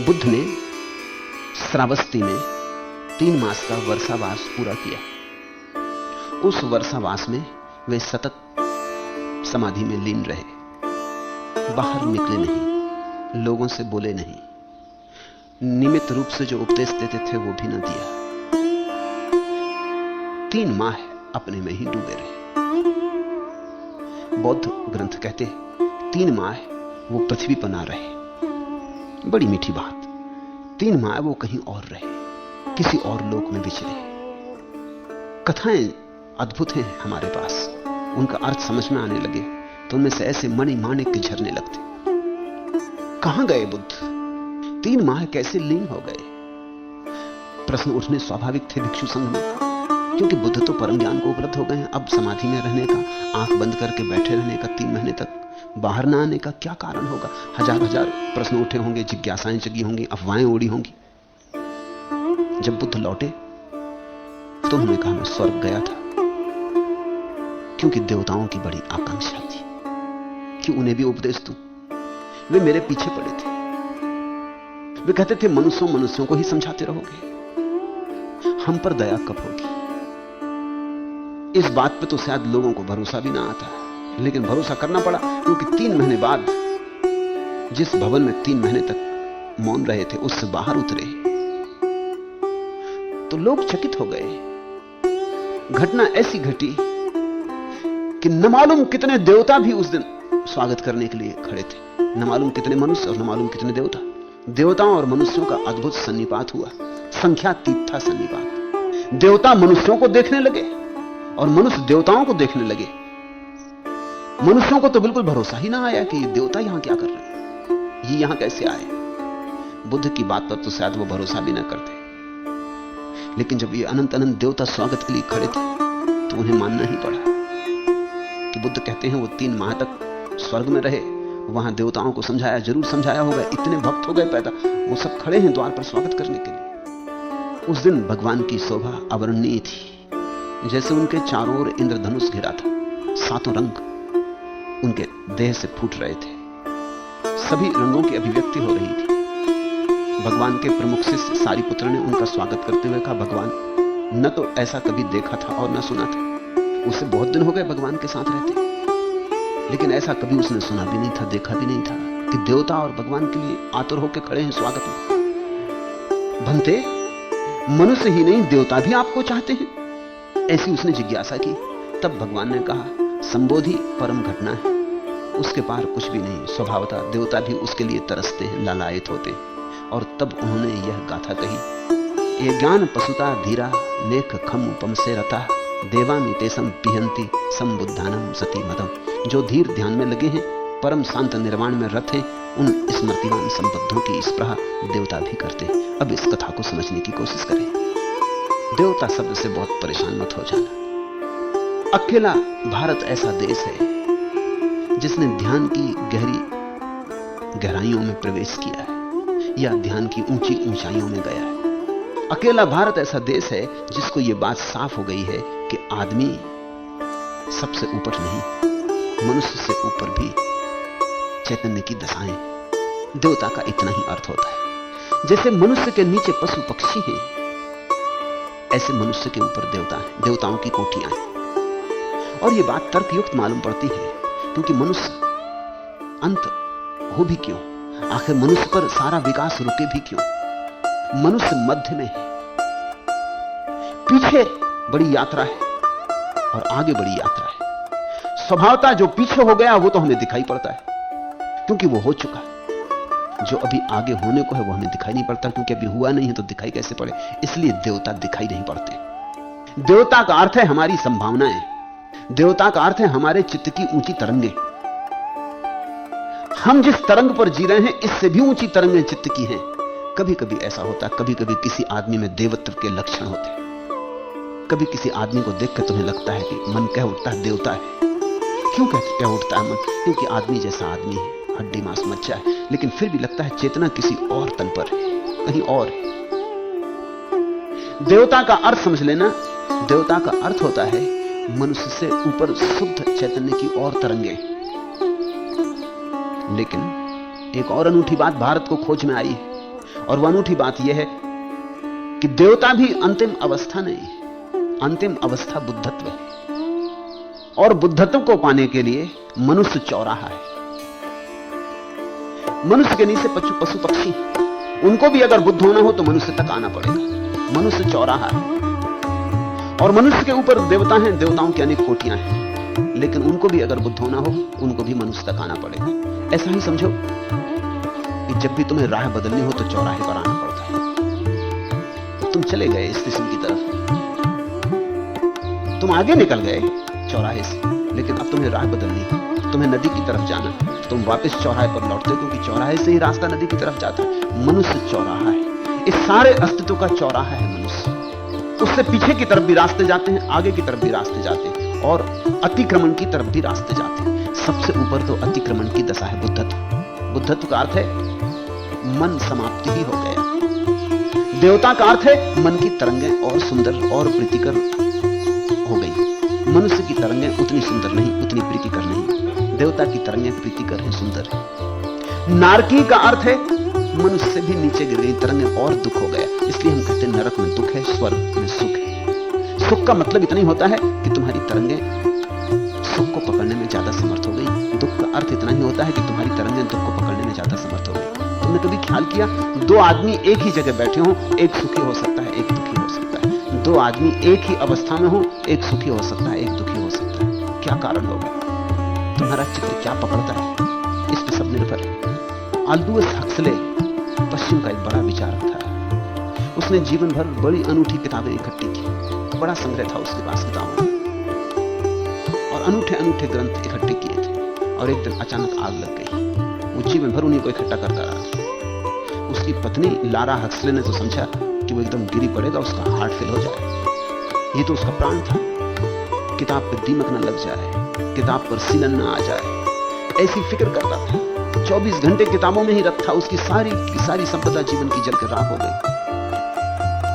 बुद्ध ने श्रावस्ती में 3 मास का वर्षावास पूरा किया। उस वर्षावास में वे सतत समाधि में लीन रहे, बाहर निकले नहीं, लोगों से बोले नहीं, नियमित रूप से जो उपदेश देते थे वो भी न दिया। 3 माह अपने में ही डूबे रहे। बौद्ध ग्रंथ कहते 3 माह वो पृथ्वी पर ना रहे। बड़ी मीठी बात। 3 माह वो कहीं और रहे, किसी और लोक में विचरे। कथाएं अद्भुत हैं हमारे पास, उनका अर्थ समझ में आने लगे तो उनमें से ऐसे मणि माणिक के झरने लगते। कहां गए बुद्ध? 3 माह कैसे लीन हो गए? प्रश्न उठने स्वाभाविक थे भिक्षु संघ में, क्योंकि बुद्ध तो परम ज्ञान को उपलब्ध हो गए हैं। अब समाधि में रहने का, आंख बंद करके बैठे रहने का, 3 महीने तक बाहर ना आने का क्या कारण होगा? हजार प्रश्न उठे होंगे, जिज्ञासाएं जगी होंगी, अफवाहें उड़ी होंगी। जब बुद्ध लौटे तो उन्होंने कहा मैं स्वर्ग गया था, क्योंकि देवताओं की बड़ी आकांक्षा थी कि उन्हें भी उपदेश दूं। वे मेरे पीछे पड़े थे। वे कहते थे मनुष्यों को ही समझाते रहोगे, हम पर दया कब होगी? इस बात पे तो शायद लोगों को भरोसा भी ना आता, लेकिन भरोसा करना पड़ा, क्योंकि 3 महीने बाद जिस भवन में 3 महीने तक मौन रहे थे उससे बाहर उतरे तो लोग चकित हो गए। घटना ऐसी घटी कि न मालूम कितने देवता भी उस दिन स्वागत करने के लिए खड़े थे, न मालूम कितने मनुष्य और न मालूम कितने देवता। देवताओं और मनुष्यों का अद्भुत सन्निपात हुआ, संख्यातीत था सन्निपात। देवता मनुष्यों को देखने लगे और मनुष्य देवताओं को देखने लगे। मनुष्यों को तो बिल्कुल भरोसा ही ना आया कि देवता यहां क्या कर रहे हैं, ये यहां कैसे आए। बुद्ध की बात पर तो शायद वो भरोसा भी ना करते, लेकिन जब ये अनंत देवता स्वागत के लिए खड़े थे तो उन्हें मानना ही पड़ा कि बुद्ध कहते हैं वो 3 माह तक स्वर्ग में रहे, वहां देवताओं को समझाया, जरूर समझाया होगा, इतने भक्त हो गए पैदा, वो सब खड़े हैं द्वार पर स्वागत करने के लिए। उस दिन भगवान की शोभा अवर्णनीय थी, जैसे उनके चारों ओर इंद्रधनुष घिरा था, 7 रंग उनके देह से फूट रहे थे, सभी रंगों की अभिव्यक्ति हो रही थी। भगवान के प्रमुख शिष्य सारिपुत्र ने उनका स्वागत करते हुए कहा, भगवान न तो ऐसा कभी देखा था और न सुना था। उसे बहुत दिन हो गए भगवान के साथ रहते, लेकिन ऐसा कभी उसने सुना भी नहीं था, देखा भी नहीं था कि देवता और भगवान के लिए आतुर होकर खड़े हैं स्वागत में। भंते, मनुष्य ही नहीं देवता भी आपको चाहते हैं? ऐसी उसने जिज्ञासा की। तब भगवान ने कहा, संबोधि परम घटना है, उसके पार कुछ भी नहीं। स्वभावतः देवता भी उसके लिए तरसते हैं, लालायित होते हैं। और तब उन्होंने यह गाथा कही, ये ज्ञान पशुता धीरा नेक खम उपम से रता देवामी तेसम पिहंती संबुद्धानम सती मदम। जो धीर ध्यान में लगे हैं, परम शांत निर्वाण में रत हैं, उन स्मृतिवान संबद्धों की स्पृहा देवता भी करते हैं। अब इस कथा को समझने की कोशिश करें। देवता शब्द से बहुत परेशान मत हो जाना। अकेला भारत ऐसा देश है जिसने ध्यान की गहराइयों में प्रवेश किया है, या ध्यान की ऊंची ऊंचाइयों में गया है। अकेला भारत ऐसा देश है जिसको यह बात साफ हो गई है कि आदमी सबसे ऊपर नहीं, मनुष्य से ऊपर भी चैतन्य की दशाएं। देवता का इतना ही अर्थ होता है। जैसे मनुष्य के नीचे पशु पक्षी हैं, ऐसे मनुष्य के ऊपर देवता हैं, देवताओं की कोटियां हैं। और यह बात तर्कयुक्त मालूम पड़ती है, क्योंकि मनुष्य अंत हो भी क्यों? आखिर मनुष्य पर सारा विकास रुके भी क्यों? मनुष्य मध्य में है, पीछे बड़ी यात्रा है और आगे बड़ी यात्रा है। स्वभावतः जो पीछे हो गया वो तो हमें दिखाई पड़ता है, क्योंकि वो हो चुका। जो अभी आगे होने को है वो हमें दिखाई नहीं पड़ता, क्योंकि अभी हुआ नहीं है, तो दिखाई कैसे पड़े? इसलिए देवता दिखाई नहीं पड़ते। देवता का अर्थ है हमारी संभावनाएं, देवता का अर्थ है हमारे चित्त की ऊंची तरंगें। हम जिस तरंग पर जी रहे हैं, इससे भी ऊंची तरंगें चित्त की हैं। कभी कभी ऐसा होता है, कभी कभी किसी आदमी में देवत्व के लक्षण होते हैं। कभी किसी आदमी को देखकर तुम्हें लगता है कि मन कह उठता है देवता है। क्यों कह उठता है मन? क्योंकि आदमी जैसा आदमी है, हड्डी मांस मज्जा है, लेकिन फिर भी लगता है चेतना किसी और तल पर है, कहीं और है। देवता का अर्थ समझ लेना। देवता का अर्थ होता है मनुष्य से ऊपर शुद्ध चैतन्य की और तरंगे। लेकिन एक और अनूठी बात भारत को खोज में आई है। और वह अनूठी बात यह है कि देवता भी अंतिम अवस्था नहीं है, अंतिम अवस्था बुद्धत्व है। और बुद्धत्व को पाने के लिए मनुष्य चौराहा है। मनुष्य के नीचे पशु पक्षी, उनको भी अगर बुद्ध होना हो तो मनुष्य तक आना पड़ेगा। मनुष्य चौराहा है और मनुष्य के ऊपर देवता हैं, देवताओं की अनेक कोटियां हैं, लेकिन उनको भी अगर बुद्ध होना हो उनको भी मनुष्य तक आना पड़ेगा। ऐसा ही समझो कि जब भी तुम्हें राह बदलनी हो तो चौराहे पर आना पड़ता है। तुम चले गए स्टेशन की तरफ, तुम आगे निकल गए चौराहे से, लेकिन अब तुम्हें राह बदलनी है, तुम्हें नदी की तरफ जाना, तुम वापस चौराहे पर लौटते हो, क्योंकि चौराहे से ही रास्ता नदी की तरफ जाता है। मनुष्य चौराहा है, इस सारे अस्तित्व का चौराहा है मनुष्य। उससे पीछे की तरफ भी रास्ते जाते हैं, आगे की तरफ भी रास्ते जाते हैं, और अतिक्रमण की तरफ भी रास्ते जाते हैं। सबसे ऊपर तो अतिक्रमण की दशा है बुद्धत्व। बुद्धत्व का अर्थ है मन समाप्ति ही हो गया। देवता का अर्थ है मन की तरंगें और सुंदर और प्रीतिकर हो गई। मनुष्य की तरंगें उतनी सुंदर नहीं, उतनी प्रीतिकर नहीं। देवता की तरंगें प्रीतिकर हैं, सुंदर है। नारकी का अर्थ है मनुष्य से भी नीचे गिर गई तरंगें और दुख हो गया। इसलिए हम कहते हैं नरक में दुख है, स्वर्ग में सुख है। सुख का मतलब इतना ही होता है कि तुम्हारी तरंगें सुख को पकड़ने में ज्यादा समर्थ हो गई। दुख का अर्थ इतना ही होता है कि तुम्हारी तरंगें दुख को पकड़ने में ज्यादा समर्थ हो गई। तुमने कभी ख्याल किया, दो आदमी एक ही जगह बैठे हो, एक सुखी हो सकता है, एक दुखी हो सकता है। दो आदमी एक ही अवस्था में हो, एक सुखी हो सकता है, एक दुखी हो सकता है। क्या कारण होगा? तुम्हारा चित्र क्या पकड़ता है, इस पर सब निर्भर है। अल्दूस हक्सले पश्चिम का एक बड़ा विचारक था। उसने जीवन भर बड़ी अनूठी किताबें इकट्ठी की, बड़ा संग्रह था उसके पास किताबों और अनूठे अनूठे ग्रंथ इकट्ठे किए थे। और एक दिन अचानक आग लग गई। वो जीवन भर उन्हीं को इकट्ठा करता रहा। उसकी पत्नी लारा हक्सले ने तो समझा कि वो एकदम गिरी पड़ेगा, उसका हार्ट फेल हो जाए। ये तो उसका प्राण था। किताब पर दीमक न लग जाए, किताब पर सीलन न आ जाए, ऐसी फिक्र करता था। 24 घंटे किताबों में ही रत था। उसकी सारी संपदा जीवन की जल के राख हो गई।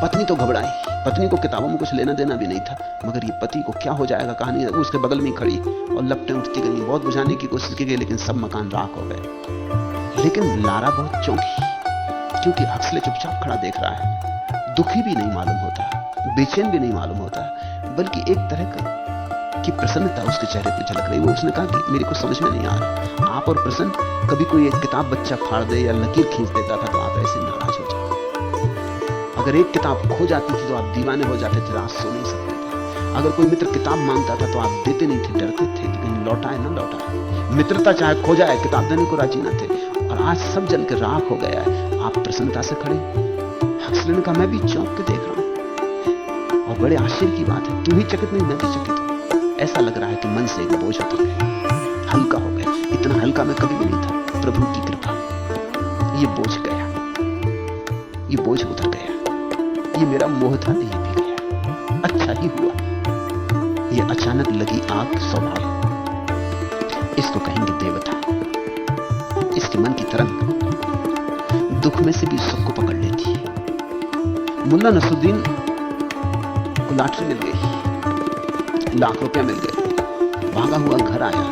पत्नी तो घबराई। पत्नी को किताबों में कुछ लेना देना भी नहीं था, मगर ये पति को क्या हो जाएगा कहानी। वो उसके बगल में खड़ी और लपटें उठती गई। बहुत बुझाने की कोशिश की गई, लेकिन सब मकान राख हो गए। लेकिन लारा बहुत चौंकी, क्योंकि हक्सले चुपचाप खड़ा देख रहा है। दुखी भी नहीं मालूम होता, बेचैन भी नहीं मालूम होता, बल्कि एक तरह की प्रसन्नता उसके चेहरे पर झलक रही। वो उसने कहा कि मेरे को समझ में नहीं आ रहा, आप और प्रसन्न, कभी कोई एक किताब बच्चा फाड़ दे या लकीर खींच देता था तो आप ऐसे नाराज हो जाते। अगर एक किताब खो जाती थी तो आप दीवाने हो जाते थे, रात सो नहीं सकते थे। अगर कोई मित्र किताब मांगता था तो आप देते नहीं थे, डरते थे कि कहीं लौटाए ना लौटाए। मित्रता चाहे खो जाए, किताब देने को राजी न थे। और आज सब जल के राख हो गया है, आप प्रसन्नता से खड़े। हक्सले ने कहा, मैं भी चौंक के देख रहा हूं और बड़े आश्चर्य की बात है, तू ही चकित नहीं, मैं भी चकित हूं। ऐसा लग रहा है कि मन से एक बोझ उतर गया, हल्का हो गया। इतना हल्का मैं कभी भी नहीं था। प्रभु की कृपा, ये बोझ गया, ये बोझ उतर गया। ये मेरा मोह था, ये भी गया। अच्छा ही हुआ। ये अचानक लगी आग स्वभाव, इसको कहेंगे देवता। इसके मन की तरंग दुख में से भी सुख को पकड़ लेती है। मुल्ला नसरुद्दीन को लॉटरी मिल गई, लाख रुपया मिल गए। भागा हुआ घर आया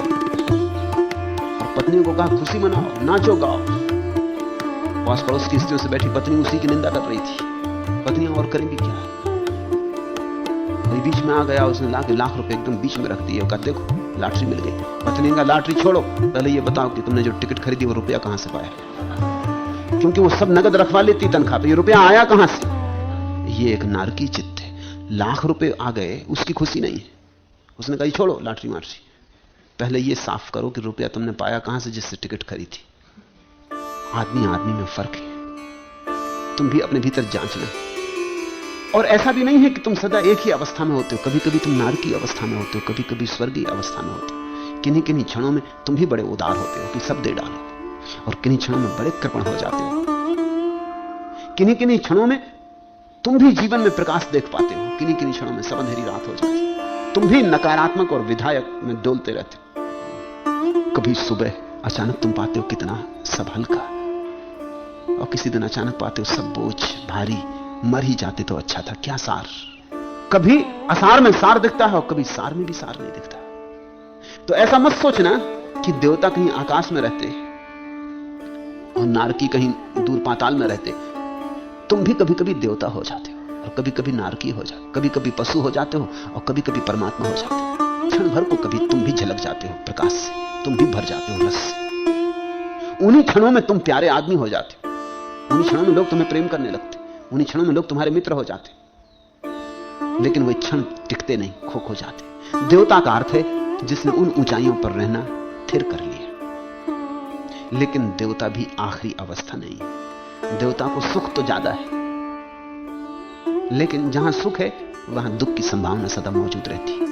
और पत्नी को कहा, खुशी मनाओ, नाचो गाओ। पास पड़ोस की स्त्रियों से बैठी पत्नी उसी की निंदा कर रही थी। पत्नी और करेंगी क्या? बीच में आ गया, उसने लाके लाख रुपए एकदम बीच में रख दिए और कहा, देखो लॉटरी मिल गई। पत्नी ने कहा, लॉटरी छोड़ो, पहले ये बताओ कि तुमने जो टिकट खरीदी वो रुपया कहां से पाया? क्योंकि वो सब नगद रखवा लेती तनख्वाह पे, ये रुपया आया कहां से? ये एक नारकी चित्त है। लाख रुपए आ गए, उसकी खुशी नहीं है। उसने कहा, छोड़ो लॉटरी मार्ची, पहले ये साफ करो कि रुपया तुमने पाया कहां से जिससे टिकट खरीदी। आदमी आदमी में फर्क है, तुम भी अपने भीतर जांच लो। और ऐसा भी नहीं है कि तुम सदा एक ही अवस्था में होते हो। कभी कभी तुम नारकी अवस्था में होते हो, कभी कभी स्वर्गीय अवस्था में होते हो। किन्हीं किन्हीं क्षणों में तुम भी बड़े उदार होते हो कि सब दे डालो, और किन्हीं क्षणों में बड़े कृपण हो जाते हो। किन्हीं किन्हीं क्षणों में तुम भी जीवन में प्रकाश देख पाते हो, किन्हीं किन्हीं क्षणों में सब अंधेरी रात हो जाती है। तुम भी नकारात्मक और विधायक में डोलते रहते हो। कभी सुबह अचानक तुम पाते हो कितना सब हल्का, और किसी दिन अचानक पाते हो सब बोझ भारी। मर ही जाते तो अच्छा था, क्या सार। कभी असार में सार दिखता है और कभी सार में भी सार नहीं दिखता। तो ऐसा मत सोचना कि देवता कहीं आकाश में रहते और नारकी कहीं दूर पाताल में रहते। तुम भी कभी कभी देवता हो जाते हो और कभी कभी नारकी हो जाते हो, कभी कभी पशु हो जाते हो और कभी कभी परमात्मा हो जाते हो। क्षण भर को कभी तुम भी झलक जाते हो प्रकाश से, तुम भी भर जाते हो रस से। उन्हीं क्षणों में तुम प्यारे आदमी हो जाते हो, उन्हीं क्षणों में लोग तुम्हें प्रेम करने लगते, उन्हीं क्षणों में लोग तुम्हारे मित्र हो जाते। लेकिन वे क्षण टिकते नहीं, खो जाते। देवता का अर्थ है जिसने उन ऊंचाइयों पर रहना स्थिर कर लिया। लेकिन देवता भी आखिरी अवस्था नहीं है। देवता को सुख तो ज्यादा है, लेकिन जहां सुख है वहां दुख की संभावना सदा मौजूद रहती है।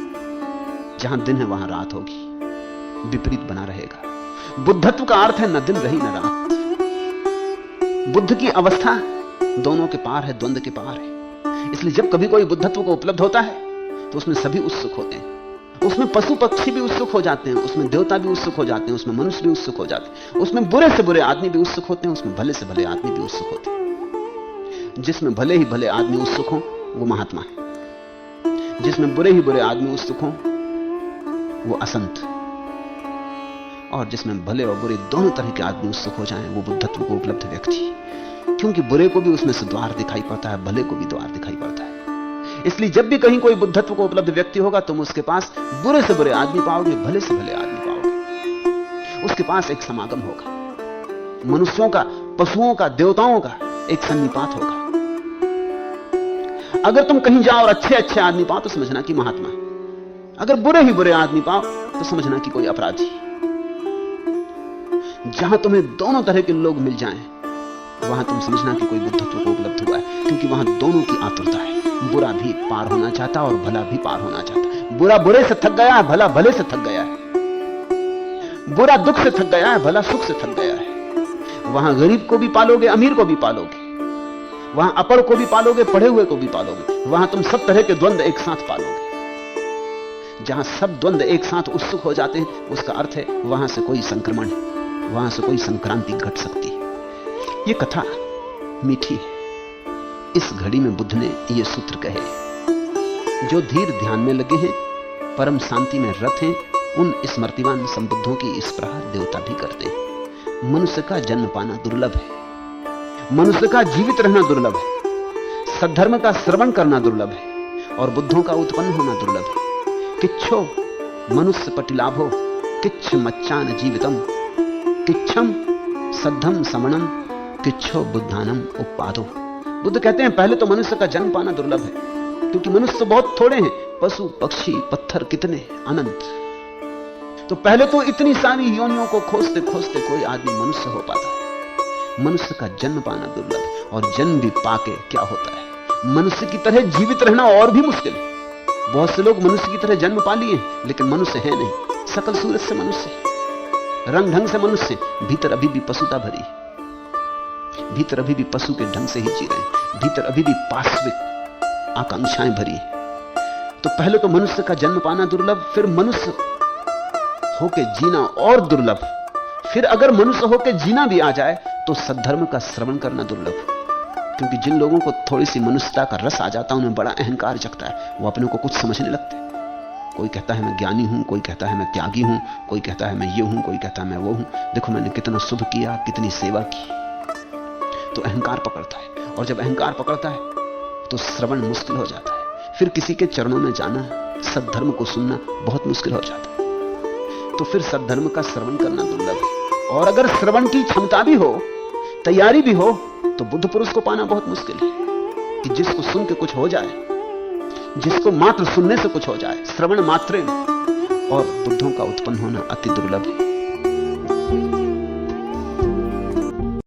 जहां दिन है वहां रात होगी, विपरीत बना रहेगा। बुद्धत्व का अर्थ है न दिन रही न रात। बुद्ध की अवस्था दोनों के पार है, द्वंद्व के पार है। इसलिए जब कभी कोई बुद्धत्व को उपलब्ध होता है तो उसमें सभी उत्सुक होते हैं। उसमें पशु पक्षी भी उत्सुक हो जाते हैं, उसमें देवता भी उत्सुक हो जाते हैं, उसमें मनुष्य भी उत्सुक हो जाते हैं, उसमें बुरे से बुरे आदमी भी उत्सुक होते हैं, उसमें भले से भले आदमी भी उत्सुक होते हैं। जिसमें भले ही भले आदमी उत्सुक हो वो महात्मा है, जिसमें बुरे ही बुरे आदमी उत्सुक हो वो असंत, और जिसमें भले और बुरे दोनों तरह के आदमी उत्सुक हो जाएं वो बुद्धत्व को उपलब्ध व्यक्ति। क्योंकि बुरे को भी उसमें से द्वार दिखाई पड़ता है, भले को भी द्वार दिखाई पड़ता है। इसलिए जब भी कहीं कोई बुद्धत्व को उपलब्ध व्यक्ति होगा तुम उसके पास बुरे से बुरे आदमी पाओगे, भले से भले आदमी पाओगे। उसके पास एक समागम होगा, मनुष्यों का, पशुओं का, देवताओं का एक सन्निपात होगा। अगर तुम कहीं जाओ और अच्छे अच्छे आदमी पाओ तो समझना कि महात्मा, अगर बुरे ही बुरे आदमी पाओ तो समझना कि कोई अपराधी। जहां तुम्हें दोनों तरह के लोग मिल जाएं वहां तुम समझना कि कोई बुद्धत्व को उपलब्ध हुआ है, क्योंकि वहां दोनों की आतुरता है। बुरा भी पार होना चाहता और भला भी पार होना चाहता। बुरा बुरे से थक गया है, भला भले से थक गया है। बुरा दुख से थक गया है, भला सुख से थक गया है। वहां गरीब को भी पालोगे, अमीर को भी पालोगे, वहां अपढ़ को भी पालोगे, पढ़े हुए को भी पालोगे। वहां तुम सब तरह के द्वंद्व एक साथ पालोगे। जहां सब द्वंद्व एक साथ उत्सुक हो जाते हैं उसका अर्थ है वहां से कोई संक्रमण, वहां से कोई संक्रांति घट सकती है। यह कथा मीठी है। इस घड़ी में बुद्ध ने यह सूत्र कहे, जो धीर ध्यान में लगे हैं, परम शांति में रत हैं, उन स्मृतिवान संबुद्धों की स्पृहा देवता भी करते हैं। मनुष्य का जन्म पाना दुर्लभ है, मनुष्य का जीवित रहना दुर्लभ है, सद्धर्म का श्रवण करना दुर्लभ है, और बुद्धों का उत्पन्न होना दुर्लभ है। किच्छो मनुष्य पटिलाभो किच्छ मच्चान जीवितम, किच्छम सद्धम समणम, किच्छो बुद्धानम उपादो। बुद्ध कहते हैं पहले तो मनुष्य का जन्म पाना दुर्लभ है, क्योंकि मनुष्य बहुत थोड़े हैं, पशु पक्षी पत्थर कितने अनंत। तो पहले तो इतनी सारी योनियों को खोजते खोजते कोई आदमी मनुष्य हो पाता है। मनुष्य का जन्म पाना दुर्लभ है, और जन्म भी पाके क्या होता है, मनुष्य की तरह जीवित रहना और भी मुश्किल है। बहुत से लोग मनुष्य की तरह जन्म पा लिए लेकिन मनुष्य है नहीं। सकल सूरत से मनुष्य, रंग ढंग से मनुष्य, भीतर अभी भी पशुता भरी, भीतर अभी भी पशु के ढंग से ही जी रहे हैं, भीतर अभी भी पाश्विक आकांक्षाएं भरी। तो पहले तो मनुष्य का जन्म पाना दुर्लभ, फिर मनुष्य होके जीना और दुर्लभ, फिर अगर मनुष्य होके जीना भी आ जाए तो सद्धर्म का श्रवण करना दुर्लभ। क्योंकि जिन लोगों को थोड़ी सी मनुष्यता का रस आ जाता है उन्हें बड़ा अहंकार जगता है, वो अपने को कुछ समझने लगते हैं। कोई कहता है मैं ज्ञानी हूं, कोई कहता है मैं त्यागी हूं, कोई कहता है मैं ये हूं, कोई कहता है मैं वो हूं। देखो मैंने कितना शुभ किया, कितनी सेवा की। तो अहंकार पकड़ता है, और जब अहंकार पकड़ता है तो श्रवण मुश्किल हो जाता है। फिर किसी के चरणों में जाना, सद्धर्म को सुनना बहुत मुश्किल हो जाता है। तो फिर सद्धर्म का श्रवण करना दुर्लभ है। और अगर श्रवण की क्षमता भी हो, तैयारी भी हो, तो बुद्ध पुरुष को पाना बहुत मुश्किल है कि जिसको सुन के कुछ हो जाए, जिसको मात्र सुनने से कुछ हो जाए, श्रवण मात्र। और बुद्धों का उत्पन्न होना अति दुर्लभ है।